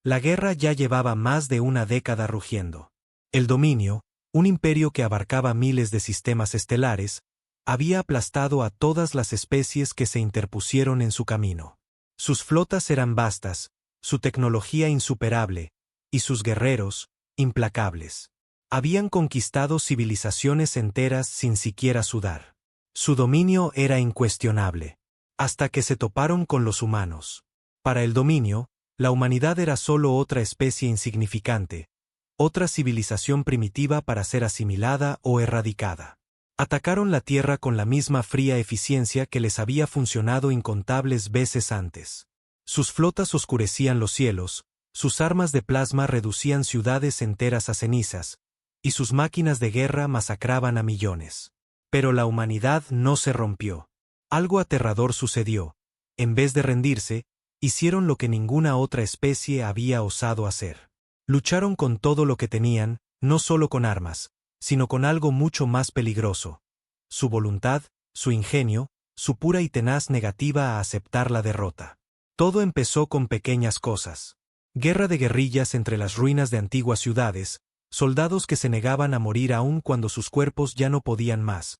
La guerra ya llevaba más de una década rugiendo. El dominio, un imperio que abarcaba miles de sistemas estelares, había aplastado a todas las especies que se interpusieron en su camino. Sus flotas eran vastas, su tecnología insuperable, y sus guerreros, implacables. Habían conquistado civilizaciones enteras sin siquiera sudar. Su dominio era incuestionable, hasta que se toparon con los humanos. Para el dominio, la humanidad era solo otra especie insignificante, otra civilización primitiva para ser asimilada o erradicada. Atacaron la Tierra con la misma fría eficiencia que les había funcionado incontables veces antes. Sus flotas oscurecían los cielos, sus armas de plasma reducían ciudades enteras a cenizas, y sus máquinas de guerra masacraban a millones. Pero la humanidad no se rompió. Algo aterrador sucedió. En vez de rendirse, hicieron lo que ninguna otra especie había osado hacer. Lucharon con todo lo que tenían, no solo con armas, sino con algo mucho más peligroso: su voluntad, su ingenio, su pura y tenaz negativa a aceptar la derrota. Todo empezó con pequeñas cosas. Guerra de guerrillas entre las ruinas de antiguas ciudades, soldados que se negaban a morir aún cuando sus cuerpos ya no podían más,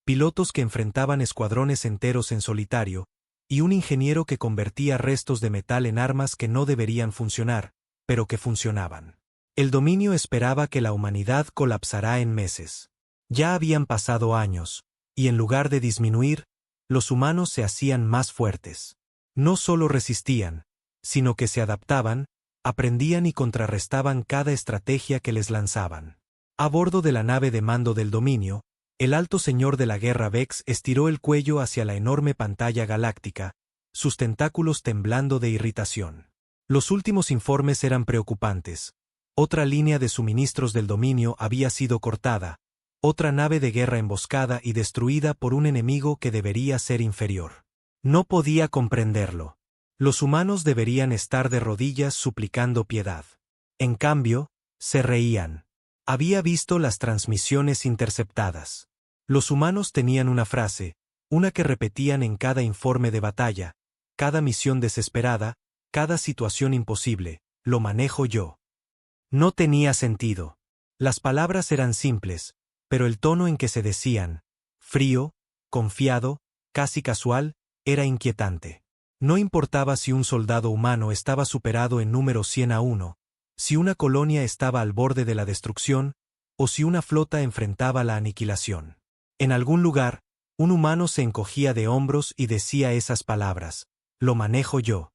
pilotos que enfrentaban escuadrones enteros en solitario, y un ingeniero que convertía restos de metal en armas que no deberían funcionar, pero que funcionaban. El dominio esperaba que la humanidad colapsará en meses. Ya habían pasado años, y en lugar de disminuir, los humanos se hacían más fuertes. No solo resistían, sino que se adaptaban, aprendían y contrarrestaban cada estrategia que les lanzaban. A bordo de la nave de mando del dominio, el alto señor de la guerra Vex estiró el cuello hacia la enorme pantalla galáctica, sus tentáculos temblando de irritación. Los últimos informes eran preocupantes. Otra línea de suministros del dominio había sido cortada, otra nave de guerra emboscada y destruida por un enemigo que debería ser inferior. No podía comprenderlo. Los humanos deberían estar de rodillas suplicando piedad. En cambio, se reían. Había visto las transmisiones interceptadas. Los humanos tenían una frase, una que repetían en cada informe de batalla, cada misión desesperada, cada situación imposible: lo manejo yo. No tenía sentido. Las palabras eran simples, pero el tono en que se decían, frío, confiado, casi casual, era inquietante. No importaba si un soldado humano estaba superado en número 100-1, si una colonia estaba al borde de la destrucción, o si una flota enfrentaba la aniquilación. En algún lugar, un humano se encogía de hombros y decía esas palabras: lo manejo yo.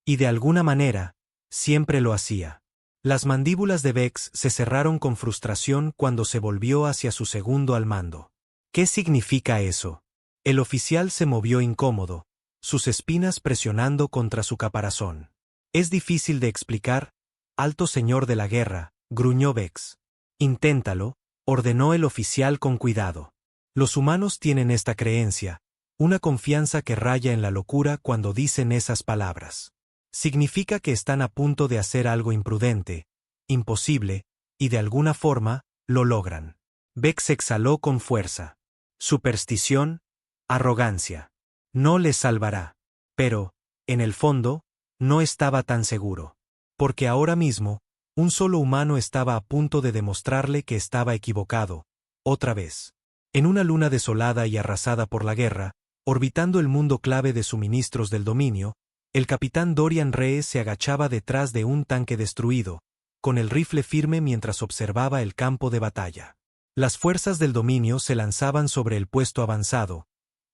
Y de alguna manera, siempre lo hacía. Las mandíbulas de Vex se cerraron con frustración cuando se volvió hacia su segundo al mando. ¿Qué significa eso? El oficial se movió incómodo, sus espinas presionando contra su caparazón. Es difícil de explicar, alto señor de la guerra, gruñó Vex. Inténtalo, ordenó el oficial con cuidado. Los humanos tienen esta creencia, una confianza que raya en la locura cuando dicen esas palabras. Significa que están a punto de hacer algo imprudente, imposible, y de alguna forma, lo logran. Vex exhaló con fuerza. Superstición, arrogancia. No les salvará. Pero, en el fondo, no estaba tan seguro. Porque ahora mismo, un solo humano estaba a punto de demostrarle que estaba equivocado, otra vez. En una luna desolada y arrasada por la guerra, orbitando el mundo clave de suministros del dominio, el capitán Dorian Reyes se agachaba detrás de un tanque destruido, con el rifle firme mientras observaba el campo de batalla. Las fuerzas del dominio se lanzaban sobre el puesto avanzado,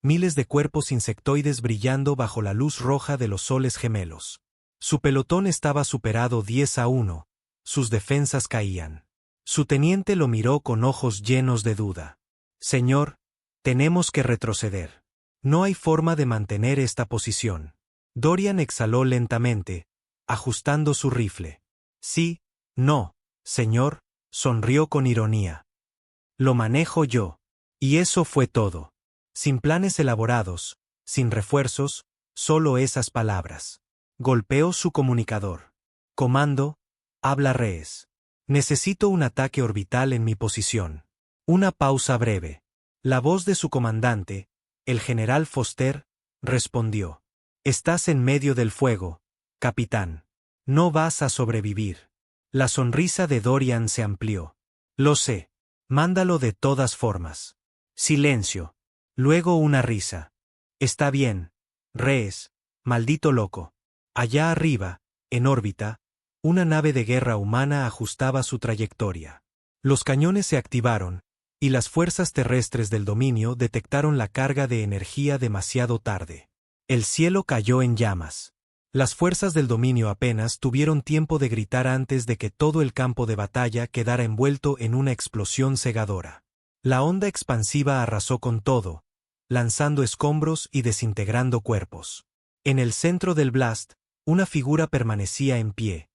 miles de cuerpos insectoides brillando bajo la luz roja de los soles gemelos. Su pelotón estaba superado 10-1, sus defensas caían. Su teniente lo miró con ojos llenos de duda. Señor, tenemos que retroceder. No hay forma de mantener esta posición. Dorian exhaló lentamente, ajustando su rifle. Sí, no, señor, sonrió con ironía. Lo manejo yo. Y eso fue todo. Sin planes elaborados, sin refuerzos, solo esas palabras. Golpeó su comunicador. Comando, habla Reyes. Necesito un ataque orbital en mi posición. Una pausa breve. La voz de su comandante, el general Foster, respondió. Estás en medio del fuego, capitán. No vas a sobrevivir. La sonrisa de Dorian se amplió. Lo sé. Mándalo de todas formas. Silencio. Luego una risa. Está bien. Reyes, maldito loco. Allá arriba, en órbita, una nave de guerra humana ajustaba su trayectoria. Los cañones se activaron, y las fuerzas terrestres del dominio detectaron la carga de energía demasiado tarde. El cielo cayó en llamas. Las fuerzas del dominio apenas tuvieron tiempo de gritar antes de que todo el campo de batalla quedara envuelto en una explosión cegadora. La onda expansiva arrasó con todo, lanzando escombros y desintegrando cuerpos. En el centro del blast, una figura permanecía en pie,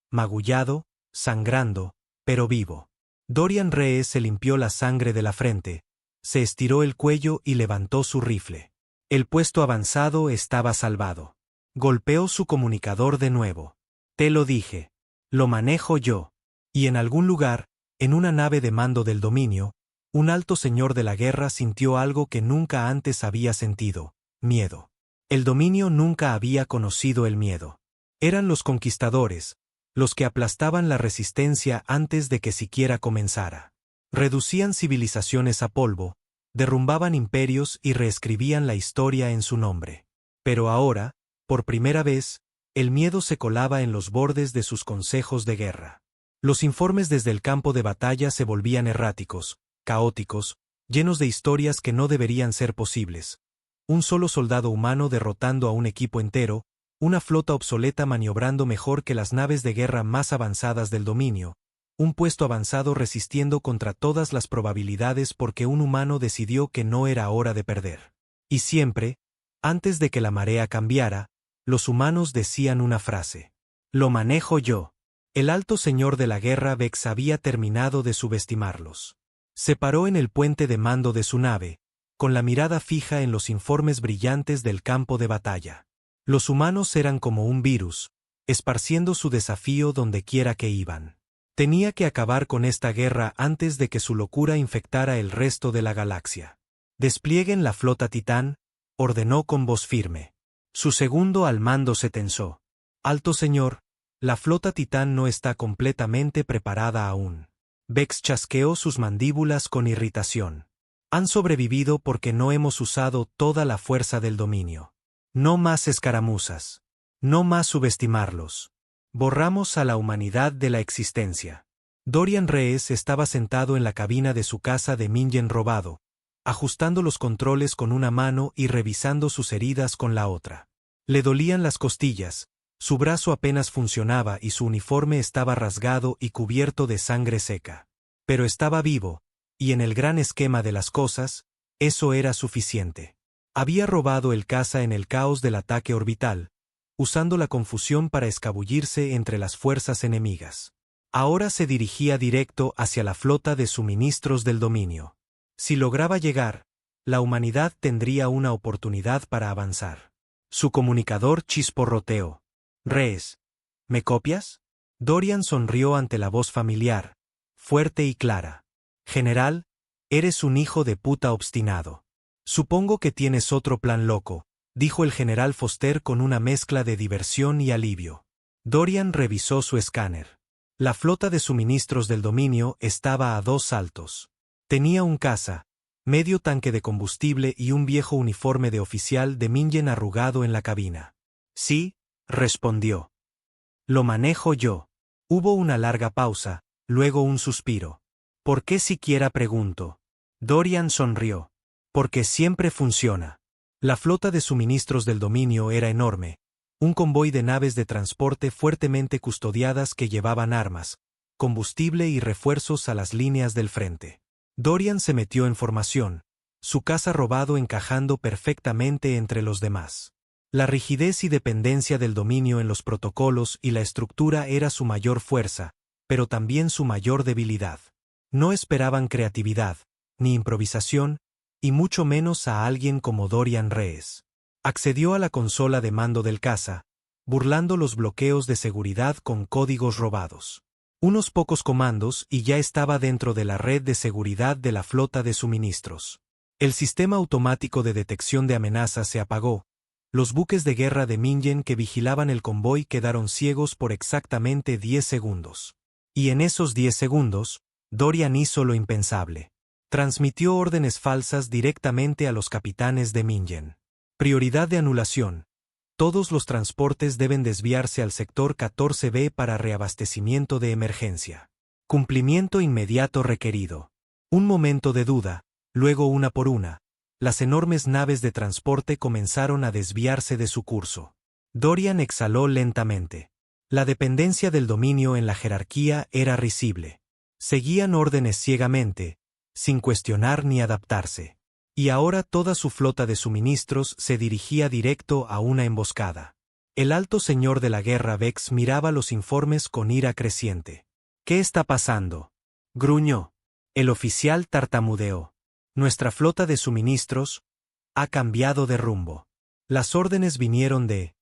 magullado, sangrando, pero vivo. Dorian Reyes se limpió la sangre de la frente, se estiró el cuello y levantó su rifle. El puesto avanzado estaba salvado. Golpeó su comunicador de nuevo. Te lo dije. Lo manejo yo. Y en algún lugar, en una nave de mando del dominio, un alto señor de la guerra sintió algo que nunca antes había sentido: miedo. El dominio nunca había conocido el miedo. Eran los conquistadores, los que aplastaban la resistencia antes de que siquiera comenzara. Reducían civilizaciones a polvo, derrumbaban imperios y reescribían la historia en su nombre. Pero ahora, por primera vez, el miedo se colaba en los bordes de sus consejos de guerra. Los informes desde el campo de batalla se volvían erráticos, caóticos, llenos de historias que no deberían ser posibles. Un solo soldado humano derrotando a un equipo entero, una flota obsoleta maniobrando mejor que las naves de guerra más avanzadas del dominio, un puesto avanzado resistiendo contra todas las probabilidades porque un humano decidió que no era hora de perder. Y siempre, antes de que la marea cambiara, los humanos decían una frase: lo manejo yo. El alto señor de la guerra Vex había terminado de subestimarlos. Se paró en el puente de mando de su nave, con la mirada fija en los informes brillantes del campo de batalla. Los humanos eran como un virus, esparciendo su desafío donde quiera que iban. Tenía que acabar con esta guerra antes de que su locura infectara el resto de la galaxia. Desplieguen la flota Titán, ordenó con voz firme. Su segundo al mando se tensó. Alto señor, la flota Titán no está completamente preparada aún. Vex chasqueó sus mandíbulas con irritación. Han sobrevivido porque no hemos usado toda la fuerza del dominio. No más escaramuzas. No más subestimarlos. Borramos a la humanidad de la existencia. Dorian Reyes estaba sentado en la cabina de su casa de Mingen robado, ajustando los controles con una mano y revisando sus heridas con la otra. Le dolían las costillas, su brazo apenas funcionaba y su uniforme estaba rasgado y cubierto de sangre seca. Pero estaba vivo, y en el gran esquema de las cosas, eso era suficiente. Había robado el caza en el caos del ataque orbital, usando la confusión para escabullirse entre las fuerzas enemigas. Ahora se dirigía directo hacia la flota de suministros del dominio. Si lograba llegar, la humanidad tendría una oportunidad para avanzar. Su comunicador chisporroteó. Reyes, ¿me copias? Dorian sonrió ante la voz familiar, fuerte y clara. General, eres un hijo de puta obstinado. Supongo que tienes otro plan loco, dijo el general Foster con una mezcla de diversión y alivio. Dorian revisó su escáner. La flota de suministros del dominio estaba a 2 saltos. Tenía un caza, medio tanque de combustible y un viejo uniforme de oficial de Mingen arrugado en la cabina. Sí, respondió. Lo manejo yo. Hubo una larga pausa, luego un suspiro. ¿Por qué siquiera pregunto? Dorian sonrió. Porque siempre funciona. La flota de suministros del dominio era enorme, un convoy de naves de transporte fuertemente custodiadas que llevaban armas, combustible y refuerzos a las líneas del frente. Dorian se metió en formación, su caza robado encajando perfectamente entre los demás. La rigidez y dependencia del dominio en los protocolos y la estructura era su mayor fuerza, pero también su mayor debilidad. No esperaban creatividad, ni improvisación, y mucho menos a alguien como Dorian Reyes. Accedió a la consola de mando del caza, burlando los bloqueos de seguridad con códigos robados. Unos pocos comandos y ya estaba dentro de la red de seguridad de la flota de suministros. El sistema automático de detección de amenazas se apagó, Los buques de guerra de Mingen que vigilaban el convoy quedaron ciegos por exactamente 10 segundos. Y en esos 10 segundos, Dorian hizo lo impensable. Transmitió órdenes falsas directamente a los capitanes de Mingen. Prioridad de anulación. Todos los transportes deben desviarse al sector 14B para reabastecimiento de emergencia. Cumplimiento inmediato requerido. Un momento de duda, luego una por una, las enormes naves de transporte comenzaron a desviarse de su curso. Dorian exhaló lentamente. La dependencia del dominio en la jerarquía era risible. Seguían órdenes ciegamente, sin cuestionar ni adaptarse. Y ahora toda su flota de suministros se dirigía directo a una emboscada. El alto señor de la guerra Vex miraba los informes con ira creciente. ¿Qué está pasando?, gruñó. El oficial tartamudeó. Nuestra flota de suministros ha cambiado de rumbo. Las órdenes vinieron de...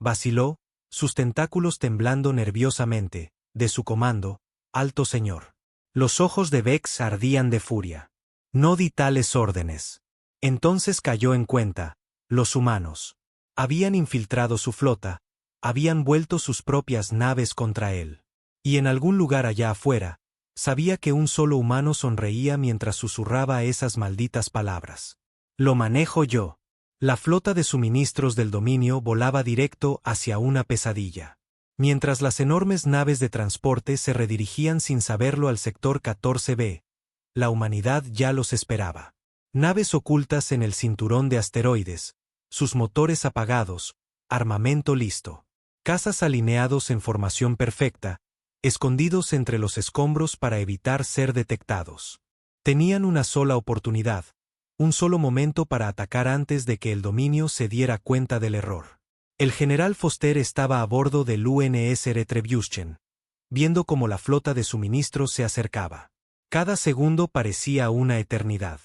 Vaciló, sus tentáculos temblando nerviosamente, de su comando, alto señor. Los ojos de Vex ardían de furia. No di tales órdenes. Entonces cayó en cuenta, los humanos habían infiltrado su flota, habían vuelto sus propias naves contra él. Y en algún lugar allá afuera, sabía que un solo humano sonreía mientras susurraba esas malditas palabras. Lo manejo yo. La flota de suministros del dominio volaba directo hacia una pesadilla. Mientras las enormes naves de transporte se redirigían sin saberlo al sector 14B, la humanidad ya los esperaba. Naves ocultas en el cinturón de asteroides, sus motores apagados, armamento listo. Cazas alineados en formación perfecta, escondidos entre los escombros para evitar ser detectados. Tenían una sola oportunidad, un solo momento para atacar antes de que el dominio se diera cuenta del error. El general Foster estaba a bordo del UNS Retribution, viendo cómo la flota de suministros se acercaba. Cada segundo parecía una eternidad.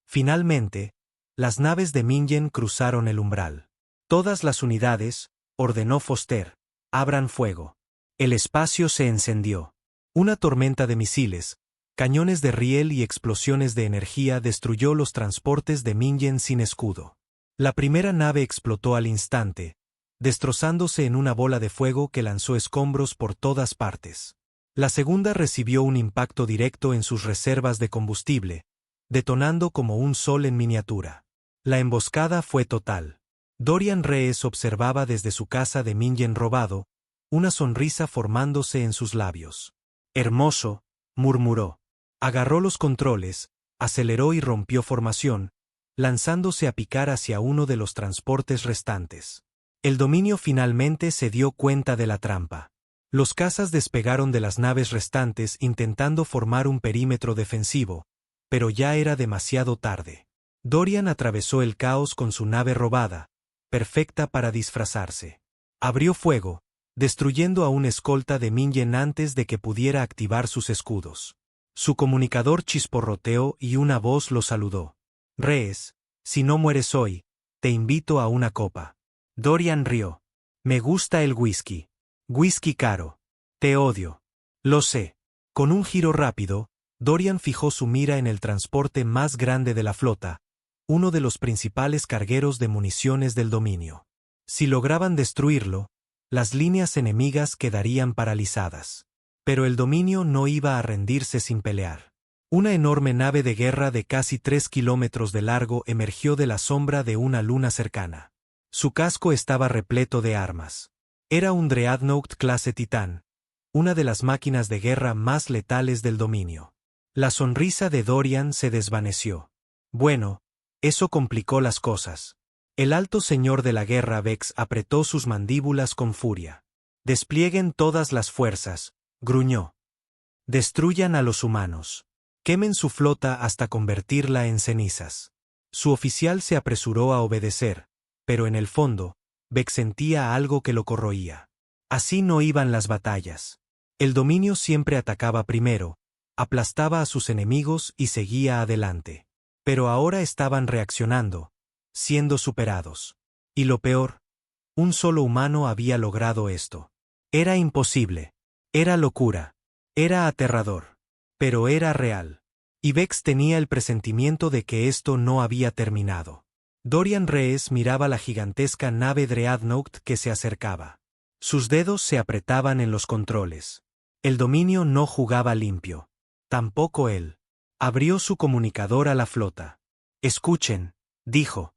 Finalmente, las naves de Mingen cruzaron el umbral. Todas las unidades, ordenó Foster, abran fuego. El espacio se encendió. Una tormenta de misiles, cañones de riel y explosiones de energía destruyó los transportes de Mingen sin escudo. La primera nave explotó al instante, destrozándose en una bola de fuego que lanzó escombros por todas partes. La segunda recibió un impacto directo en sus reservas de combustible, detonando como un sol en miniatura. La emboscada fue total. Dorian Reyes observaba desde su casa de Mingen robado, una sonrisa formándose en sus labios. Hermoso, murmuró. Agarró los controles, aceleró y rompió formación, lanzándose a picar hacia uno de los transportes restantes. El dominio finalmente se dio cuenta de la trampa. Los cazas despegaron de las naves restantes intentando formar un perímetro defensivo, pero ya era demasiado tarde. Dorian atravesó el caos con su nave robada, perfecta para disfrazarse. Abrió fuego, destruyendo a un escolta de Mingen antes de que pudiera activar sus escudos. Su comunicador chisporroteó y una voz lo saludó. Reyes, si no mueres hoy, te invito a una copa. Dorian rió. Me gusta el whisky. Whisky caro. Te odio. Lo sé. Con un giro rápido, Dorian fijó su mira en el transporte más grande de la flota, uno de los principales cargueros de municiones del dominio. Si lograban destruirlo, las líneas enemigas quedarían paralizadas. Pero el dominio no iba a rendirse sin pelear. Una enorme nave de guerra de casi 3 kilómetros de largo emergió de la sombra de una luna cercana. Su casco estaba repleto de armas. Era un Dreadnought clase Titán, una de las máquinas de guerra más letales del dominio. La sonrisa de Dorian se desvaneció. Bueno, eso complicó las cosas. El alto señor de la guerra Vex apretó sus mandíbulas con furia. Desplieguen todas las fuerzas, gruñó. Destruyan a los humanos. Quemen su flota hasta convertirla en cenizas. Su oficial se apresuró a obedecer, pero en el fondo, Vex sentía algo que lo corroía. Así no iban las batallas. El dominio siempre atacaba primero, aplastaba a sus enemigos y seguía adelante. Pero ahora estaban reaccionando, siendo superados. Y lo peor, un solo humano había logrado esto. Era imposible. Era locura. Era aterrador. Pero era real. Y Vex tenía el presentimiento de que esto no había terminado. Dorian Reyes miraba la gigantesca nave Dreadnought que se acercaba. Sus dedos se apretaban en los controles. El dominio no jugaba limpio. Tampoco él. Abrió su comunicador a la flota. Escuchen, dijo.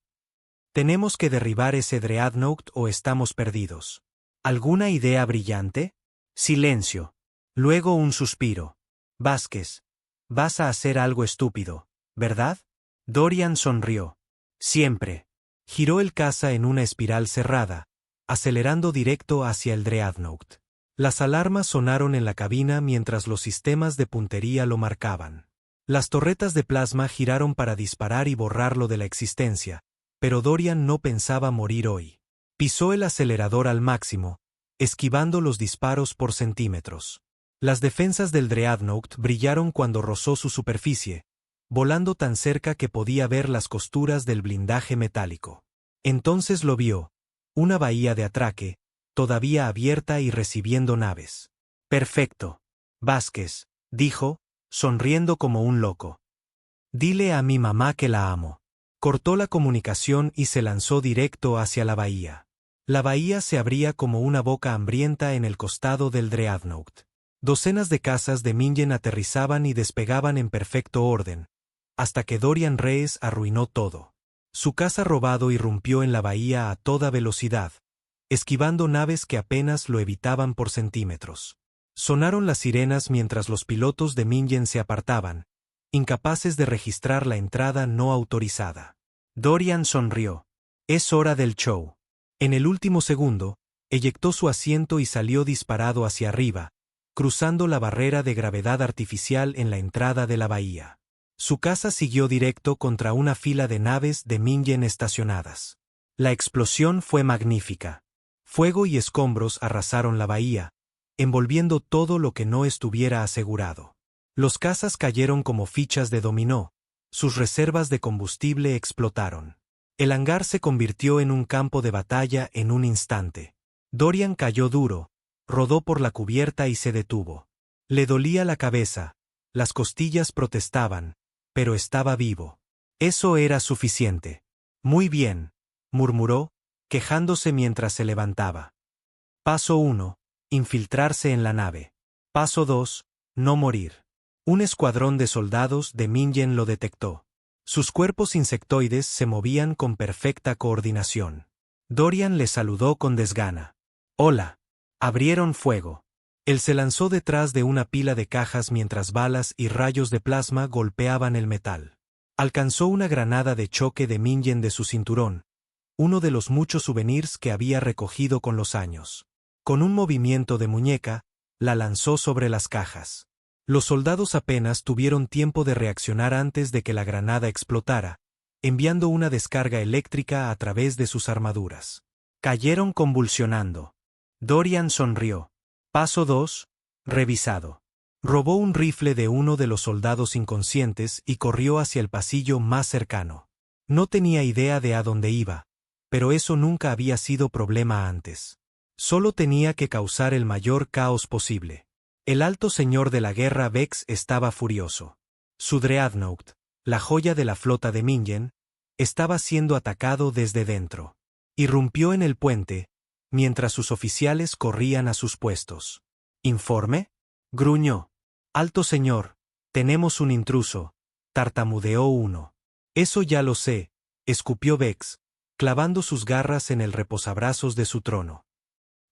Tenemos que derribar ese Dreadnought o estamos perdidos. ¿Alguna idea brillante? Silencio. Luego un suspiro. Vázquez, vas a hacer algo estúpido, ¿verdad? Dorian sonrió. Siempre. Giró el caza en una espiral cerrada, acelerando directo hacia el Dreadnought. Las alarmas sonaron en la cabina mientras los sistemas de puntería lo marcaban. Las torretas de plasma giraron para disparar y borrarlo de la existencia, pero Dorian no pensaba morir hoy. Pisó el acelerador al máximo, esquivando los disparos por centímetros. Las defensas del Dreadnought brillaron cuando rozó su superficie, volando tan cerca que podía ver las costuras del blindaje metálico. Entonces lo vio, una bahía de atraque, todavía abierta y recibiendo naves. Perfecto. Vázquez, dijo, sonriendo como un loco. Dile a mi mamá que la amo. Cortó la comunicación y se lanzó directo hacia la bahía. La bahía se abría como una boca hambrienta en el costado del Dreadnought. Docenas de cazas de Mingen aterrizaban y despegaban en perfecto orden, hasta que Dorian Reyes arruinó todo. Su caza robado irrumpió en la bahía a toda velocidad, esquivando naves que apenas lo evitaban por centímetros. Sonaron las sirenas mientras los pilotos de Mingen se apartaban, incapaces de registrar la entrada no autorizada. Dorian sonrió. Es hora del show. En el último segundo, eyectó su asiento y salió disparado hacia arriba, cruzando la barrera de gravedad artificial en la entrada de la bahía. Su caza siguió directo contra una fila de naves de Mingen estacionadas. La explosión fue magnífica. Fuego y escombros arrasaron la bahía, envolviendo todo lo que no estuviera asegurado. Los cazas cayeron como fichas de dominó, sus reservas de combustible explotaron. El hangar se convirtió en un campo de batalla en un instante. Dorian cayó duro, rodó por la cubierta y se detuvo. Le dolía la cabeza, las costillas protestaban, pero estaba vivo. Eso era suficiente. Muy bien, murmuró, quejándose mientras se levantaba. Paso 1. Infiltrarse en la nave. Paso 2. No morir. Un escuadrón de soldados de Mingen lo detectó. Sus cuerpos insectoides se movían con perfecta coordinación. Dorian le saludó con desgana. Hola. Abrieron fuego. Él se lanzó detrás de una pila de cajas mientras balas y rayos de plasma golpeaban el metal. Alcanzó una granada de choque de Mingen de su cinturón, uno de los muchos souvenirs que había recogido con los años. Con un movimiento de muñeca, la lanzó sobre las cajas. Los soldados apenas tuvieron tiempo de reaccionar antes de que la granada explotara, enviando una descarga eléctrica a través de sus armaduras. Cayeron convulsionando. Dorian sonrió. Paso 2. Revisado. Robó un rifle de uno de los soldados inconscientes y corrió hacia el pasillo más cercano. No tenía idea de a dónde iba, pero eso nunca había sido problema antes. Solo tenía que causar el mayor caos posible. El alto señor de la guerra Vex estaba furioso. Su Dreadnought, la joya de la flota de Mingen, estaba siendo atacado desde dentro. Irrumpió en el puente, mientras sus oficiales corrían a sus puestos. ¿Informe? Gruñó. Alto señor, tenemos un intruso, tartamudeó uno. Eso ya lo sé, escupió Vex, clavando sus garras en el reposabrazos de su trono.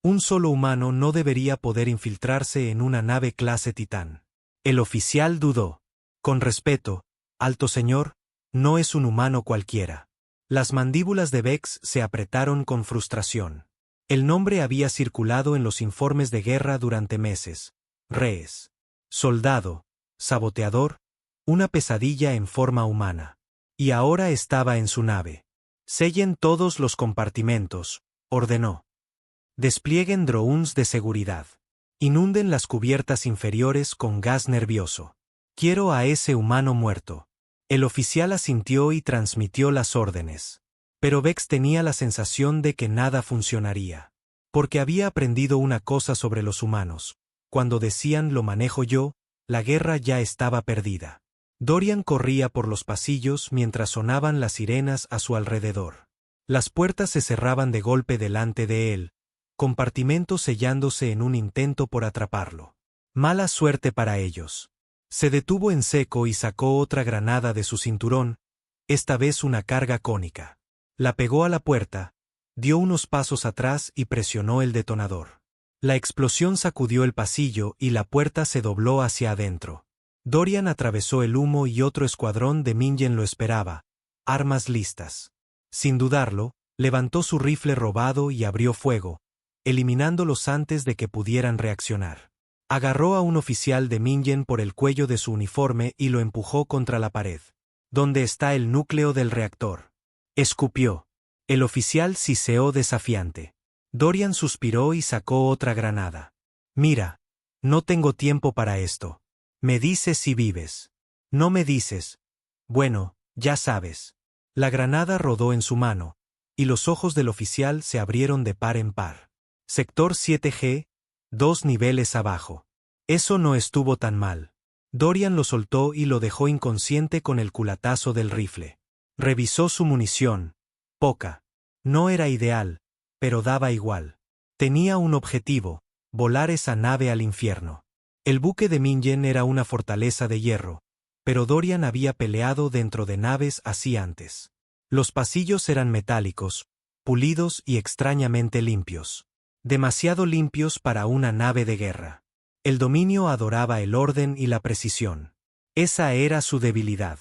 Un solo humano no debería poder infiltrarse en una nave clase Titán. El oficial dudó. Con respeto, alto señor, no es un humano cualquiera. Las mandíbulas de Vex se apretaron con frustración. El nombre había circulado en los informes de guerra durante meses. Reyes. Soldado. Saboteador. Una pesadilla en forma humana. Y ahora estaba en su nave. Sellen todos los compartimentos, ordenó. Desplieguen drones de seguridad. Inunden las cubiertas inferiores con gas nervioso. Quiero a ese humano muerto. El oficial asintió y transmitió las órdenes. Pero Vex tenía la sensación de que nada funcionaría. Porque había aprendido una cosa sobre los humanos. Cuando decían lo manejo yo, la guerra ya estaba perdida. Dorian corría por los pasillos mientras sonaban las sirenas a su alrededor. Las puertas se cerraban de golpe delante de él, compartimentos sellándose en un intento por atraparlo. Mala suerte para ellos. Se detuvo en seco y sacó otra granada de su cinturón, esta vez una carga cónica. La pegó a la puerta, dio unos pasos atrás y presionó el detonador. La explosión sacudió el pasillo y la puerta se dobló hacia adentro. Dorian atravesó el humo y otro escuadrón de Mingen lo esperaba, armas listas. Sin dudarlo, levantó su rifle robado y abrió fuego, eliminándolos antes de que pudieran reaccionar. Agarró a un oficial de Mingen por el cuello de su uniforme y lo empujó contra la pared. ¿Dónde está el núcleo del reactor? Escupió. El oficial siseó desafiante. Dorian suspiró y sacó otra granada. Mira, no tengo tiempo para esto. Me dices si vives. No me dices. Bueno, ya sabes. La granada rodó en su mano, y los ojos del oficial se abrieron de par en par. Sector 7G, 2 niveles abajo. Eso no estuvo tan mal. Dorian lo soltó y lo dejó inconsciente con el culatazo del rifle. Revisó su munición. Poca. No era ideal, pero daba igual. Tenía un objetivo: volar esa nave al infierno. El buque de Mingen era una fortaleza de hierro, pero Dorian había peleado dentro de naves así antes. Los pasillos eran metálicos, pulidos y extrañamente limpios. Demasiado limpios para una nave de guerra. El dominio adoraba el orden y la precisión. Esa era su debilidad.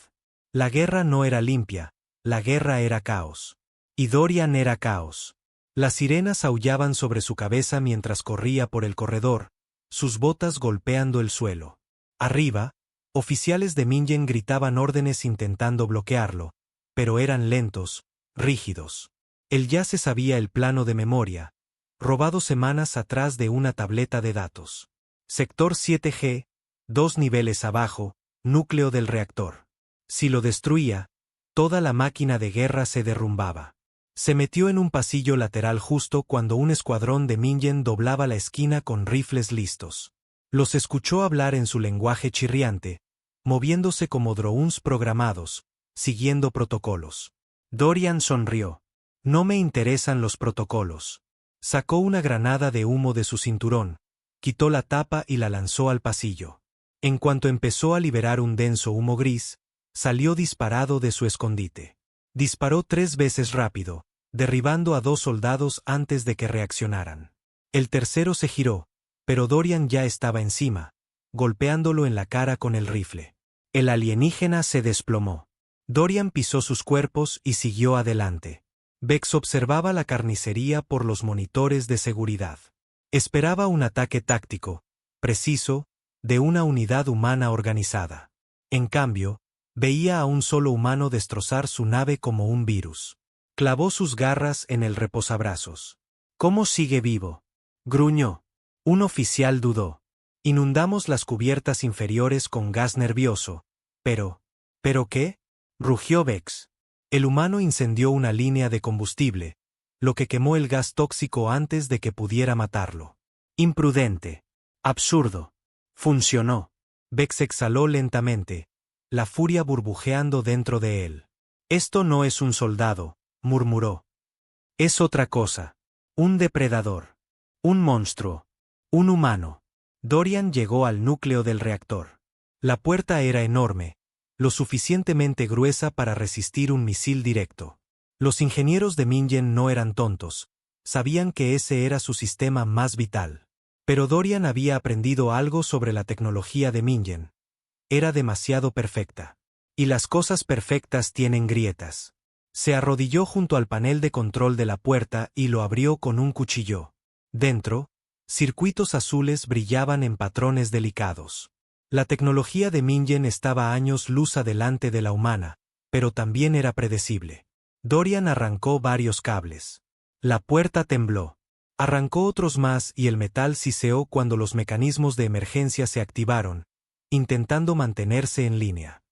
La guerra no era limpia, la guerra era caos. Y Dorian era caos. Las sirenas aullaban sobre su cabeza mientras corría por el corredor, sus botas golpeando el suelo. Arriba, oficiales de Mingen gritaban órdenes intentando bloquearlo, pero eran lentos, rígidos. Él ya se sabía el plano de memoria, robado semanas atrás de una tableta de datos. Sector 7G, 2 niveles abajo, núcleo del reactor. Si lo destruía, toda la máquina de guerra se derrumbaba. Se metió en un pasillo lateral justo cuando un escuadrón de Mingen doblaba la esquina con rifles listos. Los escuchó hablar en su lenguaje chirriante, moviéndose como drones programados, siguiendo protocolos. Dorian sonrió. No me interesan los protocolos. Sacó una granada de humo de su cinturón, quitó la tapa y la lanzó al pasillo. En cuanto empezó a liberar un denso humo gris, salió disparado de su escondite. Disparó 3 veces rápido, derribando a 2 soldados antes de que reaccionaran. El tercero se giró, pero Dorian ya estaba encima, golpeándolo en la cara con el rifle. El alienígena se desplomó. Dorian pisó sus cuerpos y siguió adelante. Vex observaba la carnicería por los monitores de seguridad. Esperaba un ataque táctico, preciso, de una unidad humana organizada. En cambio, veía a un solo humano destrozar su nave como un virus. Clavó sus garras en el reposabrazos. ¿Cómo sigue vivo? Gruñó. Un oficial dudó. Inundamos las cubiertas inferiores con gas nervioso. ¿Pero qué? Rugió Vex. El humano incendió una línea de combustible, lo que quemó el gas tóxico antes de que pudiera matarlo. Imprudente. Absurdo. Funcionó. Vex exhaló lentamente, la furia burbujeando dentro de él. Esto no es un soldado, murmuró. Es otra cosa. Un depredador. Un monstruo. Un humano. Dorian llegó al núcleo del reactor. La puerta era enorme, lo suficientemente gruesa para resistir un misil directo. Los ingenieros de Mingen no eran tontos, sabían que ese era su sistema más vital. Pero Dorian había aprendido algo sobre la tecnología de Mingen. Era demasiado perfecta. Y las cosas perfectas tienen grietas. Se arrodilló junto al panel de control de la puerta y lo abrió con un cuchillo. Dentro, circuitos azules brillaban en patrones delicados. La tecnología de Mingen estaba años luz adelante de la humana, pero también era predecible. Dorian arrancó varios cables. La puerta tembló. Arrancó otros más y el metal siseó cuando los mecanismos de emergencia se activaron, intentando mantenerse en línea.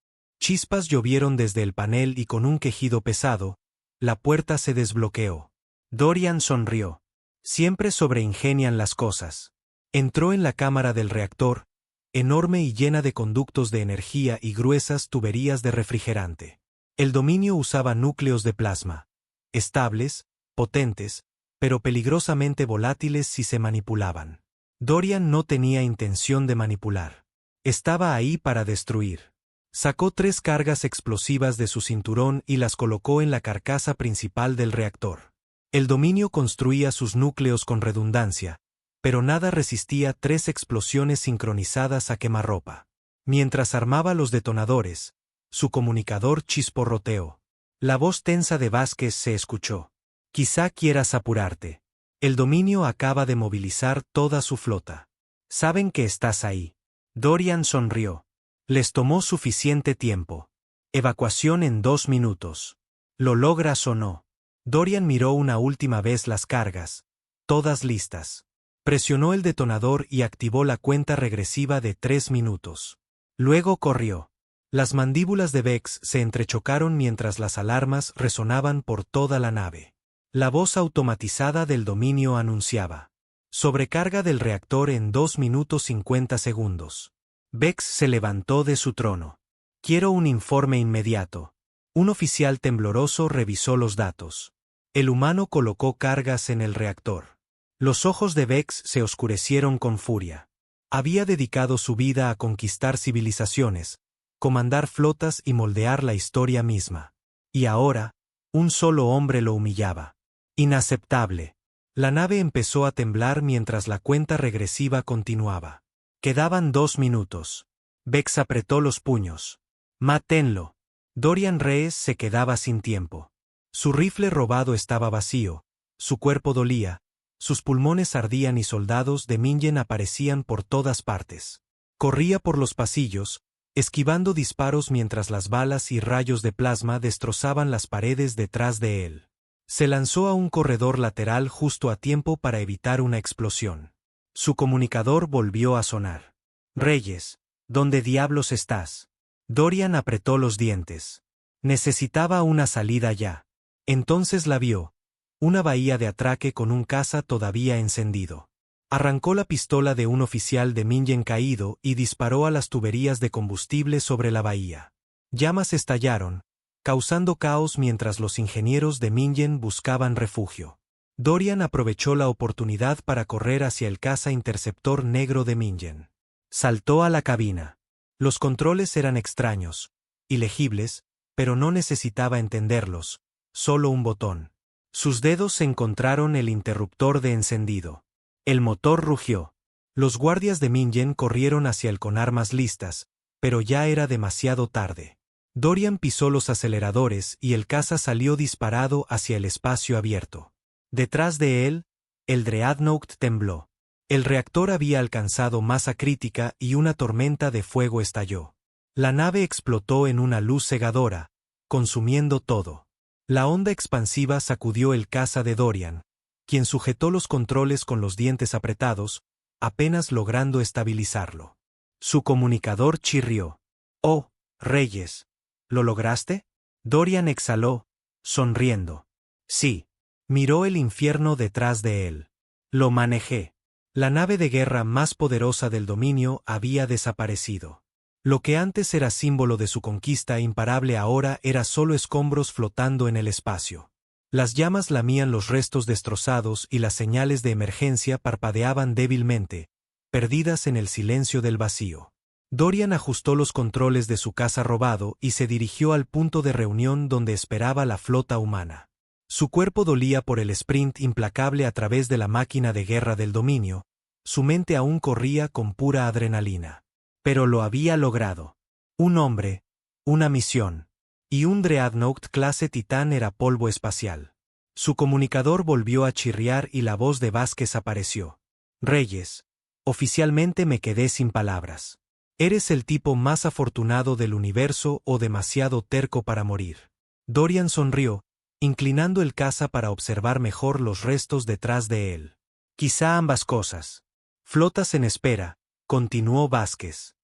Chispas llovieron desde el panel y con un quejido pesado, la puerta se desbloqueó. Dorian sonrió. Siempre sobreingenian las cosas. Entró en la cámara del reactor, enorme y llena de conductos de energía y gruesas tuberías de refrigerante. El dominio usaba núcleos de plasma, estables, potentes, pero peligrosamente volátiles si se manipulaban. Dorian no tenía intención de manipular. Estaba ahí para destruir. Sacó 3 cargas explosivas de su cinturón y las colocó en la carcasa principal del reactor. El dominio construía sus núcleos con redundancia, pero nada resistía 3 explosiones sincronizadas a quemarropa. Mientras armaba los detonadores, su comunicador chisporroteó. La voz tensa de Vázquez se escuchó. Quizá quieras apurarte. El dominio acaba de movilizar toda su flota. Saben que estás ahí. Dorian sonrió. Les tomó suficiente tiempo. Evacuación en 2 minutos. ¿Lo logras o no? Dorian miró una última vez las cargas. Todas listas. Presionó el detonador y activó la cuenta regresiva de 3 minutos. Luego corrió. Las mandíbulas de Vex se entrechocaron mientras las alarmas resonaban por toda la nave. La voz automatizada del dominio anunciaba: sobrecarga del reactor en 2 minutos 50 segundos. Vex se levantó de su trono. Quiero un informe inmediato. Un oficial tembloroso revisó los datos. El humano colocó cargas en el reactor. Los ojos de Vex se oscurecieron con furia. Había dedicado su vida a conquistar civilizaciones, comandar flotas y moldear la historia misma. Y ahora, un solo hombre lo humillaba. Inaceptable. La nave empezó a temblar mientras la cuenta regresiva continuaba. Quedaban 2 minutos. Vex apretó los puños. Mátenlo. Dorian Reyes se quedaba sin tiempo. Su rifle robado estaba vacío, su cuerpo dolía, sus pulmones ardían y soldados de Mingen aparecían por todas partes. Corría por los pasillos, esquivando disparos mientras las balas y rayos de plasma destrozaban las paredes detrás de él. Se lanzó a un corredor lateral justo a tiempo para evitar una explosión. Su comunicador volvió a sonar. Reyes, ¿dónde diablos estás? Dorian apretó los dientes. Necesitaba una salida ya. Entonces la vio. Una bahía de atraque con un caza todavía encendido. Arrancó la pistola de un oficial de Mingen caído y disparó a las tuberías de combustible sobre la bahía. Llamas estallaron, causando caos mientras los ingenieros de Mingen buscaban refugio. Dorian aprovechó la oportunidad para correr hacia el caza interceptor negro de Mingen. Saltó a la cabina. Los controles eran extraños, ilegibles, pero no necesitaba entenderlos, solo un botón. Sus dedos encontraron el interruptor de encendido. El motor rugió. Los guardias de Mingen corrieron hacia él con armas listas, pero ya era demasiado tarde. Dorian pisó los aceleradores y el caza salió disparado hacia el espacio abierto. Detrás de él, el Dreadnought tembló. El reactor había alcanzado masa crítica y una tormenta de fuego estalló. La nave explotó en una luz cegadora, consumiendo todo. La onda expansiva sacudió el caza de Dorian, quien sujetó los controles con los dientes apretados, apenas logrando estabilizarlo. Su comunicador chirrió. «Oh, Reyes, ¿lo lograste?» Dorian exhaló, sonriendo. «Sí». Miró el infierno detrás de él. «Lo manejé». La nave de guerra más poderosa del dominio había desaparecido. Lo que antes era símbolo de su conquista imparable ahora era solo escombros flotando en el espacio. Las llamas lamían los restos destrozados y las señales de emergencia parpadeaban débilmente, perdidas en el silencio del vacío. Dorian ajustó los controles de su caza robado y se dirigió al punto de reunión donde esperaba la flota humana. Su cuerpo dolía por el sprint implacable a través de la máquina de guerra del dominio, su mente aún corría con pura adrenalina. Pero lo había logrado. Un hombre, una misión, y un Dreadnought clase Titán era polvo espacial. Su comunicador volvió a chirriar y la voz de Vázquez apareció. «Reyes, oficialmente me quedé sin palabras. Eres el tipo más afortunado del universo o demasiado terco para morir». Dorian sonrió, inclinando el caza para observar mejor los restos detrás de él. «Quizá ambas cosas. Flotas en espera», continuó Vázquez.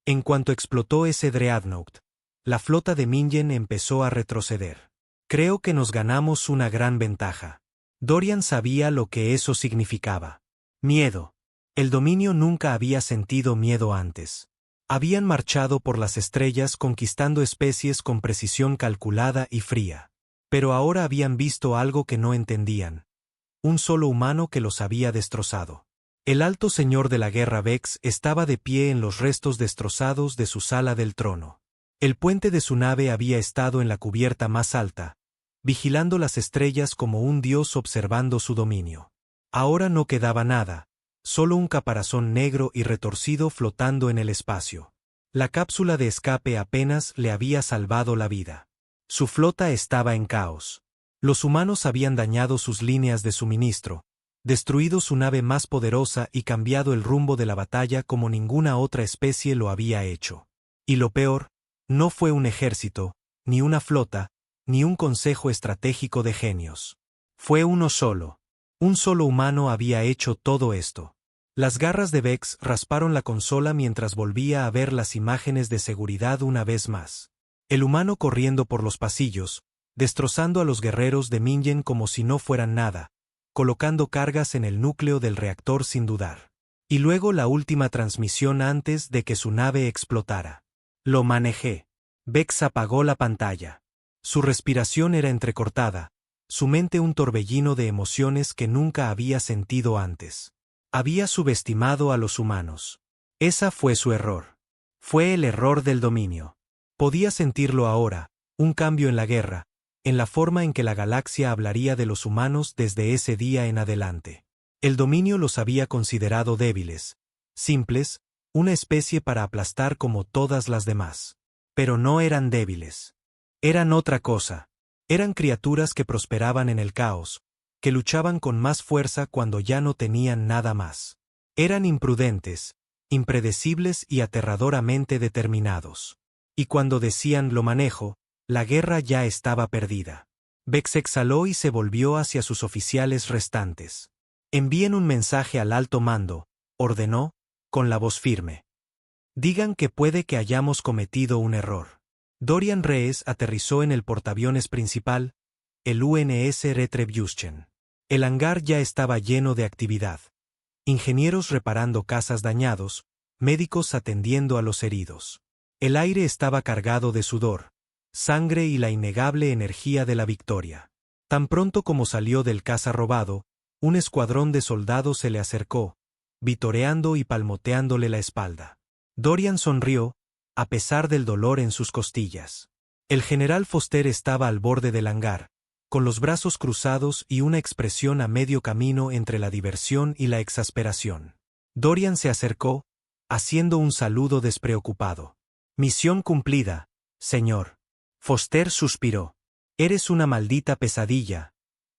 En cuanto explotó ese Dreadnought, la flota de Mingen empezó a retroceder. «Creo que nos ganamos una gran ventaja». Dorian sabía lo que eso significaba. Miedo. El dominio nunca había sentido miedo antes. Habían marchado por las estrellas conquistando especies con precisión calculada y fría. Pero ahora habían visto algo que no entendían. Un solo humano que los había destrozado. El alto señor de la guerra Vex estaba de pie en los restos destrozados de su sala del trono. El puente de su nave había estado en la cubierta más alta, vigilando las estrellas como un dios observando su dominio. Ahora no quedaba nada, solo un caparazón negro y retorcido flotando en el espacio. La cápsula de escape apenas le había salvado la vida. Su flota estaba en caos. Los humanos habían dañado sus líneas de suministro, destruido su nave más poderosa y cambiado el rumbo de la batalla como ninguna otra especie lo había hecho. Y lo peor, no fue un ejército, ni una flota, ni un consejo estratégico de genios. Fue uno solo. Un solo humano había hecho todo esto. Las garras de Vex rasparon la consola mientras volvía a ver las imágenes de seguridad una vez más. El humano corriendo por los pasillos, destrozando a los guerreros de Mingen como si no fueran nada, colocando cargas en el núcleo del reactor sin dudar. Y luego la última transmisión antes de que su nave explotara. Lo manejé. Vex apagó la pantalla. Su respiración era entrecortada, su mente un torbellino de emociones que nunca había sentido antes. Había subestimado a los humanos. Esa fue su error. Fue el error del dominio. Podía sentirlo ahora, un cambio en la guerra, en la forma en que la galaxia hablaría de los humanos desde ese día en adelante. El dominio los había considerado débiles, simples, una especie para aplastar como todas las demás. Pero no eran débiles. Eran otra cosa. Eran criaturas que prosperaban en el caos, que luchaban con más fuerza cuando ya no tenían nada más. Eran imprudentes, impredecibles y aterradoramente determinados. Y cuando decían lo manejo, la guerra ya estaba perdida. Vex exhaló y se volvió hacia sus oficiales restantes. Envíen un mensaje al alto mando, ordenó, con la voz firme. Digan que puede que hayamos cometido un error. Dorian Reyes aterrizó en el portaaviones principal, el UNS Retribution. El hangar ya estaba lleno de actividad. Ingenieros reparando cazas dañados, médicos atendiendo a los heridos. El aire estaba cargado de sudor, sangre y la innegable energía de la victoria. Tan pronto como salió del caza robado, un escuadrón de soldados se le acercó, vitoreando y palmoteándole la espalda. Dorian sonrió, a pesar del dolor en sus costillas. El general Foster estaba al borde del hangar, con los brazos cruzados y una expresión a medio camino entre la diversión y la exasperación. Dorian se acercó, haciendo un saludo despreocupado. Misión cumplida, señor. Foster suspiró. Eres una maldita pesadilla,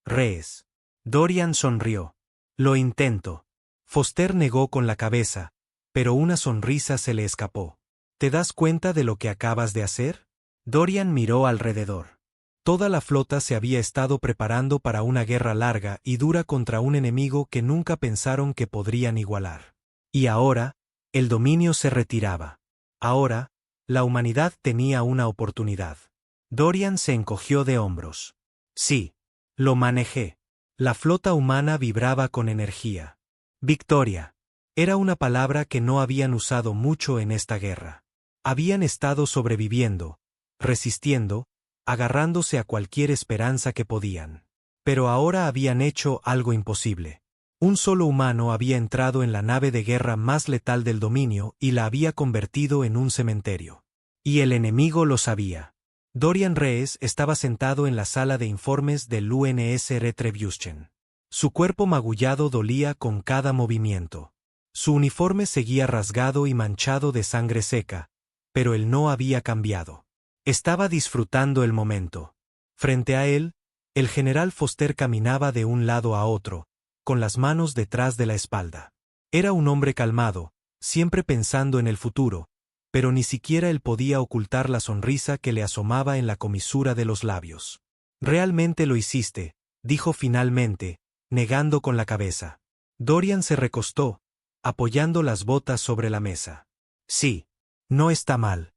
Reyes. Dorian sonrió. Lo intento. Foster negó con la cabeza, pero una sonrisa se le escapó. ¿Te das cuenta de lo que acabas de hacer? Dorian miró alrededor. Toda la flota se había estado preparando para una guerra larga y dura contra un enemigo que nunca pensaron que podrían igualar. Y ahora, el dominio se retiraba. Ahora, la humanidad tenía una oportunidad. Dorian se encogió de hombros. Sí, lo manejé. La flota humana vibraba con energía. Victoria. Era una palabra que no habían usado mucho en esta guerra. Habían estado sobreviviendo, resistiendo, agarrándose a cualquier esperanza que podían. Pero ahora habían hecho algo imposible. Un solo humano había entrado en la nave de guerra más letal del dominio y la había convertido en un cementerio. Y el enemigo lo sabía. Dorian Reyes estaba sentado en la sala de informes del UNS Retribution. Su cuerpo magullado dolía con cada movimiento. Su uniforme seguía rasgado y manchado de sangre seca, pero él no había cambiado. Estaba disfrutando el momento. Frente a él, el general Foster caminaba de un lado a otro, con las manos detrás de la espalda. Era un hombre calmado, siempre pensando en el futuro, pero ni siquiera él podía ocultar la sonrisa que le asomaba en la comisura de los labios. Realmente lo hiciste, dijo finalmente, negando con la cabeza. Dorian se recostó, apoyando las botas sobre la mesa. Sí. No está mal.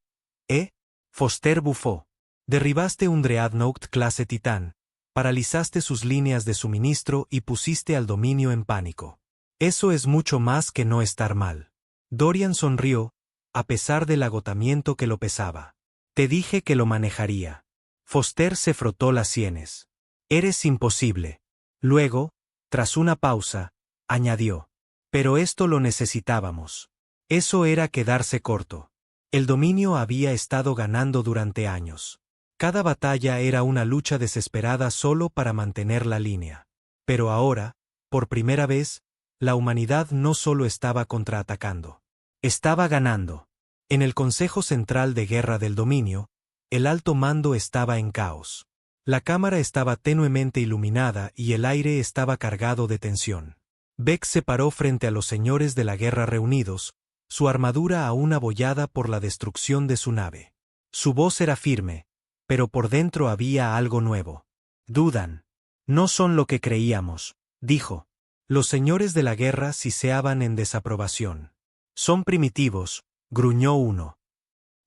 Foster bufó. Derribaste un Dreadnought clase Titán, paralizaste sus líneas de suministro y pusiste al dominio en pánico. Eso es mucho más que no estar mal. Dorian sonrió, a pesar del agotamiento que lo pesaba. Te dije que lo manejaría. Foster se frotó las sienes. Eres imposible. Luego, tras una pausa, añadió. Pero esto lo necesitábamos. Eso era quedarse corto. El dominio había estado ganando durante años. Cada batalla era una lucha desesperada solo para mantener la línea. Pero ahora, por primera vez, la humanidad no solo estaba contraatacando. Estaba ganando. En el Consejo Central de Guerra del Dominio, el alto mando estaba en caos. La cámara estaba tenuemente iluminada y el aire estaba cargado de tensión. Vex se paró frente a los señores de la guerra reunidos, su armadura aún abollada por la destrucción de su nave. Su voz era firme, pero por dentro había algo nuevo. Dudan. No son lo que creíamos, dijo. Los señores de la guerra siseaban en desaprobación. Son primitivos, gruñó uno.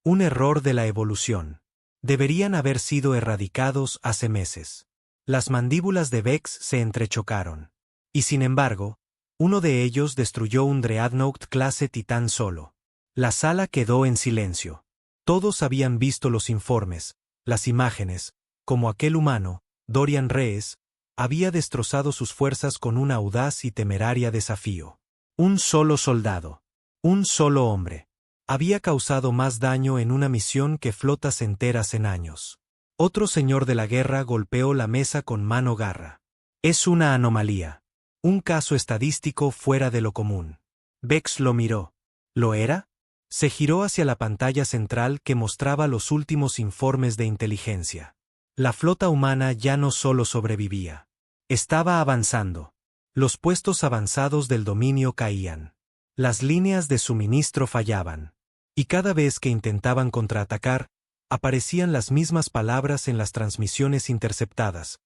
Un error de la evolución. Deberían haber sido erradicados hace meses. Las mandíbulas de Vex se entrechocaron. Y sin embargo, uno de ellos destruyó un Dreadnought clase Titán solo. La sala quedó en silencio. Todos habían visto los informes, las imágenes, como aquel humano, Dorian Reyes, había destrozado sus fuerzas con un audaz y temeraria desafío. Un solo soldado. Un solo hombre. Había causado más daño en una misión que flotas enteras en años. Otro señor de la guerra golpeó la mesa con mano garra. Es una anomalía. Un caso estadístico fuera de lo común. Vex lo miró. ¿Lo era? Se giró hacia la pantalla central que mostraba los últimos informes de inteligencia. La flota humana ya no solo sobrevivía. Estaba avanzando. Los puestos avanzados del dominio caían. Las líneas de suministro fallaban. Y cada vez que intentaban contraatacar, aparecían las mismas palabras en las transmisiones interceptadas.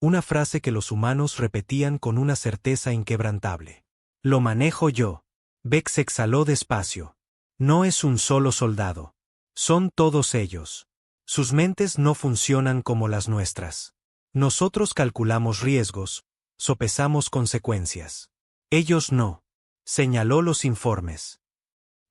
Una frase que los humanos repetían con una certeza inquebrantable. Lo manejo yo. Vex exhaló despacio. No es un solo soldado. Son todos ellos. Sus mentes no funcionan como las nuestras. Nosotros calculamos riesgos, sopesamos consecuencias. Ellos no. Señaló los informes.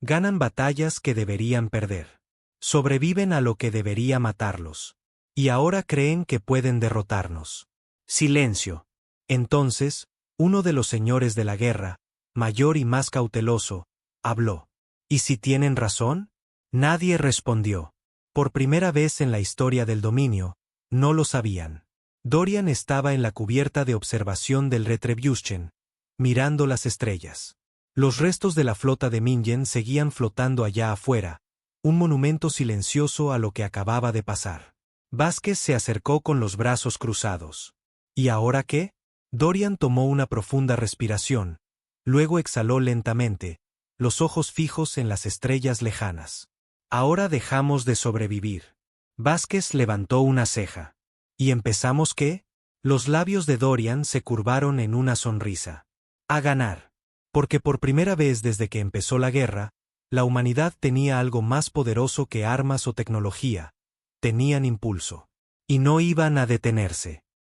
Ganan batallas que deberían perder. Sobreviven a lo que debería matarlos. Y ahora creen que pueden derrotarnos. Silencio. Entonces, uno de los señores de la guerra, mayor y más cauteloso, habló. ¿Y si tienen razón? Nadie respondió. Por primera vez en la historia del dominio, no lo sabían. Dorian estaba en la cubierta de observación del Retribution, mirando las estrellas. Los restos de la flota de Mingen seguían flotando allá afuera, un monumento silencioso a lo que acababa de pasar. Vázquez se acercó con los brazos cruzados. ¿Y ahora qué? Dorian tomó una profunda respiración, luego exhaló lentamente, los ojos fijos en las estrellas lejanas. Ahora dejamos de sobrevivir. Vázquez levantó una ceja. ¿Y empezamos qué? Los labios de Dorian se curvaron en una sonrisa. A ganar. Porque por primera vez desde que empezó la guerra, la humanidad tenía algo más poderoso que armas o tecnología. Tenían impulso. Y no iban a detenerse.